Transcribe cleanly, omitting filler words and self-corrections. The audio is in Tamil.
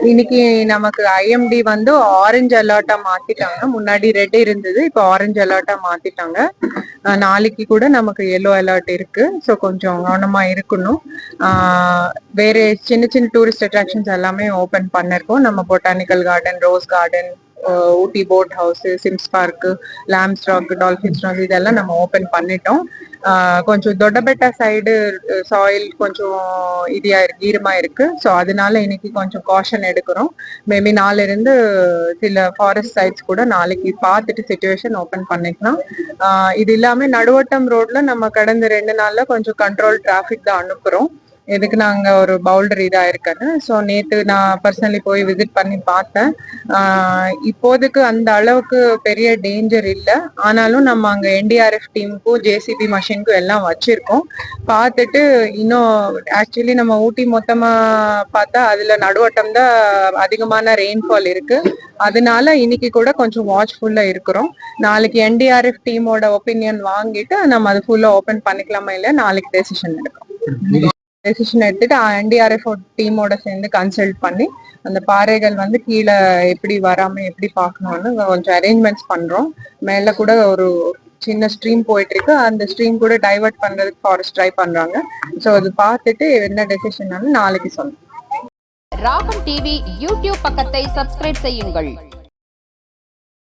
இன்னைக்கு நமக்கு ஐஎம்டி வந்து ஆரஞ்சு அலர்ட்டா மாத்திட்டாங்க. முன்னாடி ரெட் இருந்தது, இப்போ ஆரஞ்சு அலர்ட்டா மாத்திட்டாங்க. நாளைக்கு கூட நமக்கு எல்லோ அலர்ட் இருக்கு. ஸோ கொஞ்சம் கவனமா இருக்கணும். வேற சின்ன சின்ன டூரிஸ்ட் அட்ராக்ஷன்ஸ் எல்லாமே ஓபன் பண்ணிருக்கோம். நம்ம botanical garden, rose garden, Ooty boat house, Sims park, Lamb's rock, Dolphin's rock இதெல்லாம் நம்ம ஓபன் பண்ணிட்டோம். கொஞ்சம் தொட்டபெட்டா சைடு சாயில் கொஞ்சம் ஈரமா இருக்கு. ஸோ அதனால இன்னைக்கு கொஞ்சம் காஷன் எடுக்கிறோம். மேபி நாளைல இருந்து சில ஃபாரஸ்ட் சைட்ஸ் கூட நாளைக்கு பார்த்துட்டு சிச்சுவேஷன் ஓபன் பண்ணிக்கலாம். இது இல்லாம நடுவட்டம் ரோட்ல நம்ம கடந்த 2 நாள்ல கொஞ்சம் கண்ட்ரோல் டிராபிக் தான் அனுப்புறோம். எதுக்கு நாங்க ஒரு பவுல்டர் இதா இருக்கேன்னு. ஸோ நேத்து நான் பர்சனலி போய் விசிட் பண்ணி பார்த்தேன். இப்போதைக்கு அந்த அளவுக்கு பெரிய டேஞ்சர் இல்லை. ஆனாலும் நம்ம அங்க என்டிஆர்எஃப் டீமுக்கும் ஜேசிபி மஷினுக்கும் எல்லாம் வச்சிருக்கோம். பார்த்துட்டு இன்னும் ஆக்சுவலி நம்ம ஊட்டி மொத்தமா பார்த்தா அதுல நடுவட்டம் தான் அதிகமான ரெயின்ஃபால் இருக்கு. அதனால இன்னைக்கு கூட கொஞ்சம் வாட்ச்ஃபுல்லா இருக்கிறோம். நாளைக்கு என்டிஆர்எஃப் டீமோட ஒப்பீனியன் வாங்கிட்டு நம்ம அது ஃபுல்லா ஓபன் பண்ணிக்கலாமா இல்ல நாளைக்கு டெசிஷன் எடுக்கிறோம். டெசிஷன் எடுத்துட்டு என்டிஆர்எஃப் டீமோட சேர்ந்து கன்சல்ட் பண்ணி அந்த பாறைகள் வந்து கீழே எப்படி வராம எப்படி பார்க்கணும்னு கொஞ்சம் அரேஞ்ச்மெண்ட்ஸ் பண்றோம். மேல கூட ஒரு சின்ன ஸ்ட்ரீம் போயிட்டு இருக்கு. அந்த ஸ்ட்ரீம் கூட டைவர்ட் பண்றதுக்கு ஃபாரஸ்ட் ட்ரை பண்றாங்க. ஸோ அது பார்த்துட்டு என்ன டெசிஷன் நாளைக்கு சொல்லுவோம். ராகம் டிவி யூடியூப் பக்கத்தை சப்ஸ்கிரைப் செய்யுங்கள்.